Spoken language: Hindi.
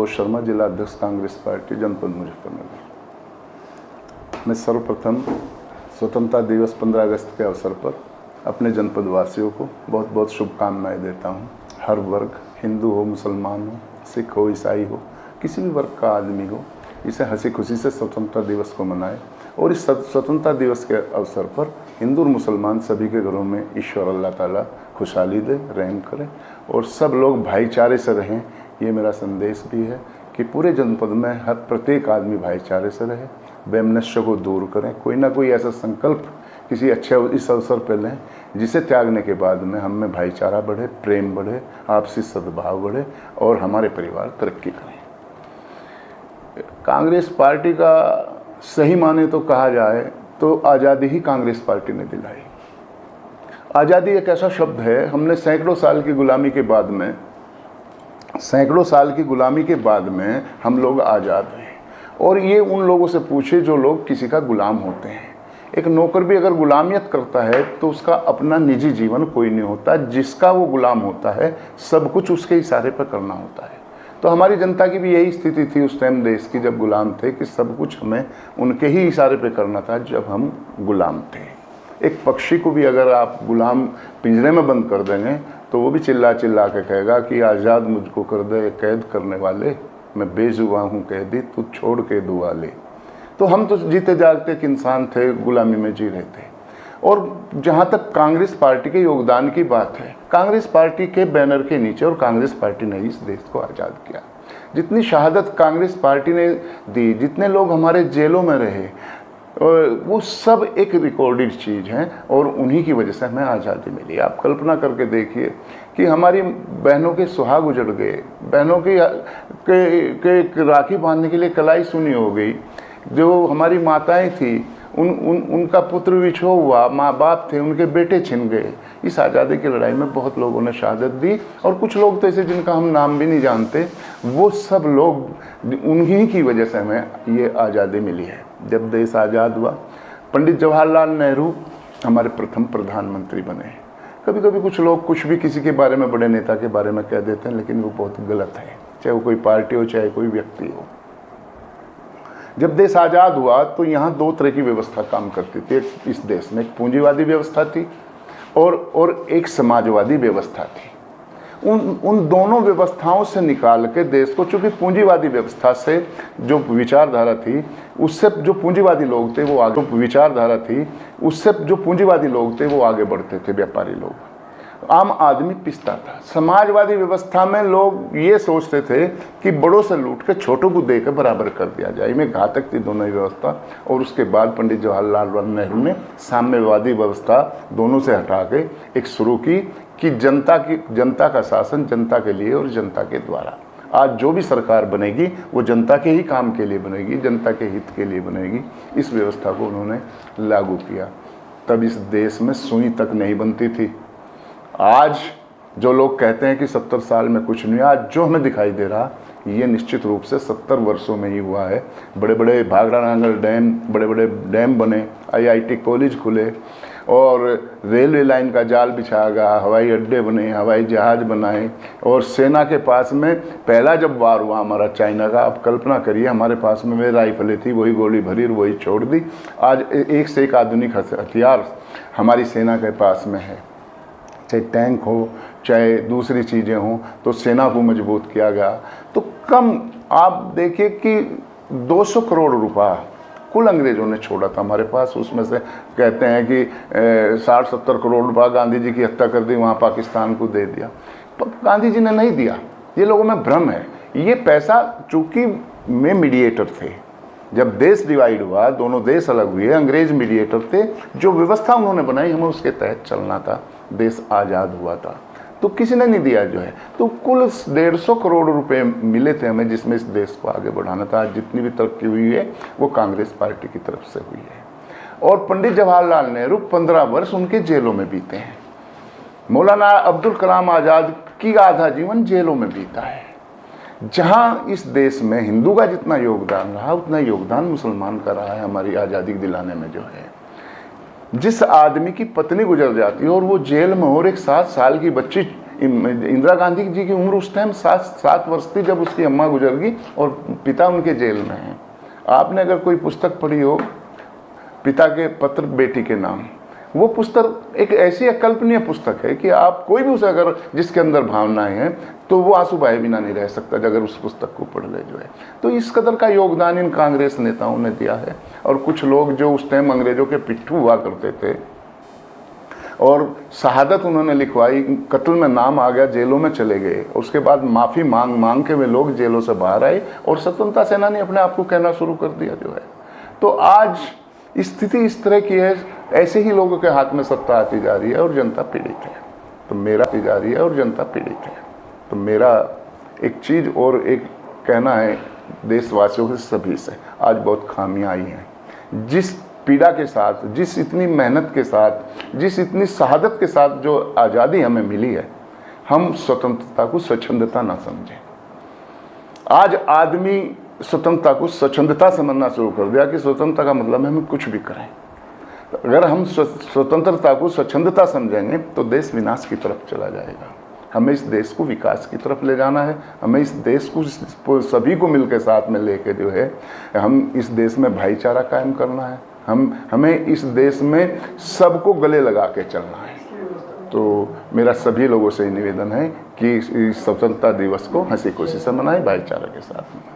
संतोष शर्मा, जिला अध्यक्ष कांग्रेस पार्टी जनपद मुजफ्फरनगर। मैं सर्वप्रथम स्वतंत्रता दिवस 15 अगस्त के अवसर पर अपने जनपद वासियों को बहुत बहुत शुभकामनाएं देता हूं। हर वर्ग, हिंदू हो, मुसलमान हो, सिख हो, ईसाई हो, किसी भी वर्ग का आदमी हो, इसे हंसी खुशी से स्वतंत्रता दिवस को मनाए और इस स्वतंत्रता दिवस के अवसर पर हिंदू और मुसलमान सभी के घरों में ईश्वर अल्लाह ताला खुशहाली दे, रहम करे और सब लोग भाईचारे से रहें। ये मेरा संदेश भी है कि पूरे जनपद में हर प्रत्येक आदमी भाईचारे से रहे, वैमनस्य को दूर करें, कोई ना कोई ऐसा संकल्प किसी अच्छे इस अवसर पर लें जिसे त्यागने के बाद में हम में भाईचारा बढ़े, प्रेम बढ़े, आपसी सद्भाव बढ़े और हमारे परिवार तरक्की करें। कांग्रेस पार्टी का सही माने तो कहा जाए तो आज़ादी ही कांग्रेस पार्टी ने दिलाई। आज़ादी एक ऐसा शब्द है, हमने सैकड़ों साल की गुलामी के बाद में हम लोग आज़ाद हैं। और ये उन लोगों से पूछे जो लोग किसी का गुलाम होते हैं। एक नौकर भी अगर गुलामियत करता है तो उसका अपना निजी जीवन कोई नहीं होता, जिसका वो गुलाम होता है सब कुछ उसके इशारे पर करना होता है। तो हमारी जनता की भी यही स्थिति थी उस टाइम देश की, जब गुलाम थे, कि सब कुछ हमें उनके ही इशारे पे करना था जब हम गुलाम थे। एक पक्षी को भी अगर आप गुलाम पिंजरे में बंद कर देंगे तो वो भी चिल्ला चिल्ला के कहेगा कि आज़ाद मुझको कर दे कैद करने वाले, मैं बेजुबां हूँ कैदी, तू छोड़ के दुआ ले। तो हम तो जीते जागते एक इंसान थे, गुलामी में जी रहे थे। और जहाँ तक कांग्रेस पार्टी के योगदान की बात है, कांग्रेस पार्टी के बैनर के नीचे और कांग्रेस पार्टी ने इस देश को आज़ाद किया। जितनी शहादत कांग्रेस पार्टी ने दी, जितने लोग हमारे जेलों में रहे, वो सब एक रिकॉर्डेड चीज़ है और उन्हीं की वजह से हमें आज़ादी मिली। आप कल्पना करके देखिए कि हमारी बहनों के सुहाग उजड़ गए, बहनों के राखी बांधने के लिए कलाई सुनी हो गई। जो हमारी माताएं थी उनका पुत्र विछो हुआ, माँ बाप थे उनके बेटे छिन गए। इस आज़ादी की लड़ाई में बहुत लोगों ने शहादत दी और कुछ लोग तो ऐसे जिनका हम नाम भी नहीं जानते, वो सब लोग उन्हीं की वजह से हमें ये आज़ादी मिली है। जब देश आज़ाद हुआ, पंडित जवाहरलाल नेहरू हमारे प्रथम प्रधानमंत्री बने। कभी कभी कुछ लोग कुछ भी किसी के बारे में, बड़े नेता के बारे में कह देते हैं, लेकिन वो बहुत गलत है, चाहे वो कोई पार्टी हो चाहे कोई व्यक्ति हो। जब देश आज़ाद हुआ तो यहाँ दो तरह की व्यवस्था काम करती थी। एक इस देश में एक पूंजीवादी व्यवस्था थी और एक समाजवादी व्यवस्था थी। उन दोनों व्यवस्थाओं से निकाल के देश को, चूँकि पूंजीवादी व्यवस्था से जो विचारधारा थी उससे जो पूंजीवादी लोग थे वो आगे बढ़ते थे, व्यापारी लोग, आम आदमी पिसता था। समाजवादी व्यवस्था में लोग ये सोचते थे कि बड़ों से लूट के छोटों को देकर बराबर कर दिया जाए। इनमें घातक थी दोनों ही व्यवस्था। और उसके बाद पंडित जवाहरलाल नेहरू ने साम्यवादी व्यवस्था दोनों से हटा के एक शुरू की कि जनता का शासन जनता के लिए और जनता के द्वारा। आज जो भी सरकार बनेगी वो जनता के ही काम के लिए बनेगी, जनता के हित के लिए बनेगी। इस व्यवस्था को उन्होंने लागू किया। तब इस देश में सुई तक नहीं बनती थी। आज जो लोग कहते हैं कि 70 साल में कुछ नहीं, आज जो हमें दिखाई दे रहा ये निश्चित रूप से 70 वर्षों में ही हुआ है। बड़े बड़े भाखड़ा नांगल डैम, बड़े बड़े डैम बने, IIT कॉलेज खुले और रेलवे लाइन का जाल बिछाया गया, हवाई अड्डे बने, हवाई जहाज़ बनाए। और सेना के पास में पहला जब वार हुआ हमारा चाइना का, आप कल्पना करिए, हमारे पास में वे राइफलें थी, वही गोली भरी और वही छोड़ दी। आज एक से एक आधुनिक हथियार हमारी सेना के पास में है, चाहे टैंक हो चाहे दूसरी चीज़ें हों, तो सेना को मजबूत किया गया। तो कम आप देखिए कि 200 करोड़ रुपया कुल अंग्रेज़ों ने छोड़ा था हमारे पास। उसमें से कहते हैं कि 60-70 करोड़ रुपया गांधी जी की हत्या कर दी, वहाँ पाकिस्तान को दे दिया। तो गांधी जी ने नहीं दिया, ये लोगों में भ्रम है। ये पैसा चूँकि में मीडिएटर थे, जब देश डिवाइड हुआ, दोनों देश अलग हुए, अंग्रेज मीडिएटर थे। जो व्यवस्था उन्होंने बनाई हमें उसके तहत चलना था, देश आज़ाद हुआ था। तो किसी ने नहीं दिया जो है। तो कुल 150 करोड़ रुपए मिले थे हमें, जिसमें इस देश को आगे बढ़ाना था। जितनी भी तरक्की हुई है वो कांग्रेस पार्टी की तरफ से हुई है। और पंडित जवाहरलाल नेहरू 15 वर्ष उनके जेलों में बीते हैं। मौलाना अब्दुल कलाम आज़ाद की आधा जीवन जेलों में बीता है। जहां इस देश में हिंदू का जितना योगदान रहा उतना योगदान मुसलमान का रहा है हमारी आज़ादी दिलाने में। जो है, जिस आदमी की पत्नी गुजर जाती है और वो जेल में हो और एक 7 साल की बच्ची इंदिरा गांधी जी की उम्र उस टाइम 7 वर्ष थी जब उसकी अम्मा गुजर गई और पिता उनके जेल में हैं। आपने अगर कोई पुस्तक पढ़ी हो, पिता के पत्र बेटी के नाम, वो पुस्तक एक ऐसी अकल्पनीय पुस्तक है कि आप कोई भी उसे अगर जिसके अंदर भावनाएं हैं तो वो आंसू बहाए बिना नहीं रह सकता अगर उस पुस्तक को पढ़ ले जो है। तो इस कदर का योगदान इन कांग्रेस नेताओं ने दिया है। और कुछ लोग जो उस टाइम अंग्रेजों के पिट्ठू हुआ करते थे और शहादत उन्होंने लिखवाई, कत्ल में नाम आ गया, जेलों में चले गए, उसके बाद माफ़ी मांग मांग के वे लोग जेलों से बाहर आए और स्वतंत्रता सेनानी अपने आप को कहना शुरू कर दिया जो है। तो आज स्थिति इस तरह की है, ऐसे ही लोगों के हाथ में सत्ता आती जा रही है और जनता पीड़ित है। तो मेरा जा रही है और जनता पीड़ित है। तो मेरा एक चीज़ और एक कहना है देशवासियों के सभी से, आज बहुत खामियां आई हैं। जिस पीड़ा के साथ, जिस इतनी मेहनत के साथ, जिस इतनी शहादत के साथ जो आज़ादी हमें मिली है, हम स्वतंत्रता को स्वच्छंदता ना समझें। आज आदमी स्वतंत्रता को स्वच्छंदता समझना शुरू कर दिया कि स्वतंत्रता का मतलब है हम कुछ भी करें। अगर हम स्वतंत्रता को स्वच्छंदता समझेंगे तो देश विनाश की तरफ चला जाएगा। हमें इस देश को विकास की तरफ ले जाना है। हमें इस देश को सभी को मिलकर साथ में लेके जो है हम इस देश में भाईचारा कायम करना है। हमें इस देश में सबको गले लगा के चलना है। तो मेरा सभी लोगों से निवेदन है कि इस स्वतंत्रता दिवस को हंसी खुशी से मनाएं, भाईचारा के साथ में।